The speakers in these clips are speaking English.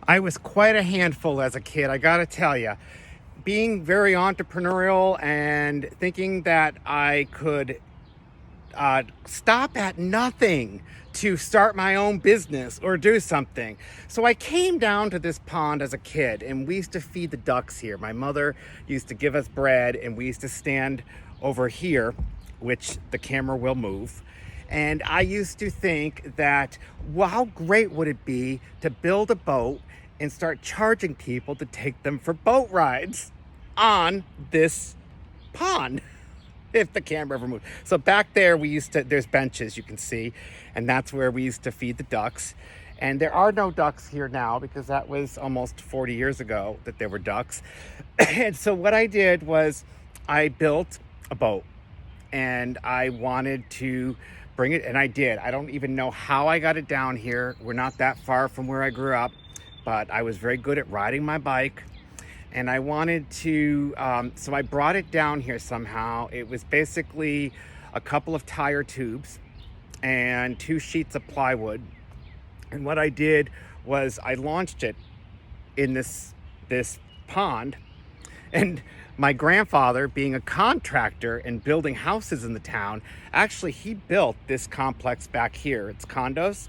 I was quite a handful as a kid, I gotta tell you. Being very entrepreneurial and thinking that I could stop at nothing to start my own business or do something. So I came down to this pond as a kid, and we used to feed the ducks here. My mother used to give us bread, and we used to stand over here, which the camera will move. And I used to think that, well, how great would it be to build a boat and start charging people to take them for boat rides on this pond? If the camera ever moved. So back there, there's benches you can see, and that's where we used to feed the ducks. And there are no ducks here now because that was almost 40 years ago that there were ducks. And so what I did was I built a boat, and I wanted to bring it, and I did. I don't even know how I got it down here. We're not that far from where I grew up, but I was very good at riding my bike. And I wanted to, so I brought it down here somehow. It was basically a couple of tire tubes and 2 sheets of plywood. And what I did was I launched it in this pond. And my grandfather, being a contractor and building houses in the town, actually he built this complex back here. It's condos.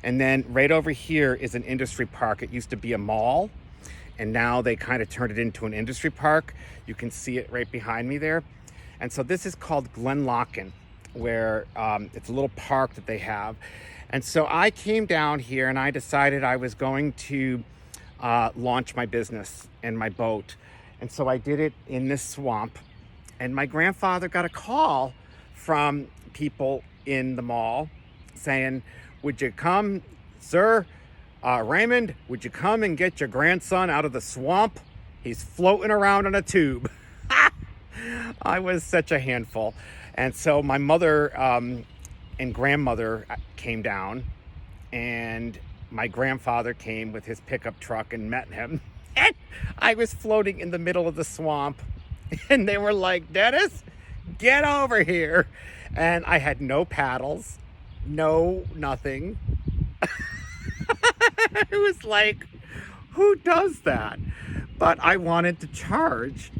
And then right over here is an industry park. It used to be a mall, and now they kind of turned it into an industry park. You can see it right behind me there. And so this is called Glenlockin, where it's a little park that they have. And so I came down here and I decided I was going to launch my business and my boat. And so I did it in this swamp. And my grandfather got a call from people in the mall saying, "Would you come, sir? Raymond, would you come and get your grandson out of the swamp? He's floating around on a tube." I was such a handful. And so my mother and grandmother came down, and my grandfather came with his pickup truck and met him. And I was floating in the middle of the swamp, and they were like, "Dennis, get over here." And I had no paddles, no nothing. It was like, who does that? But I wanted to charge.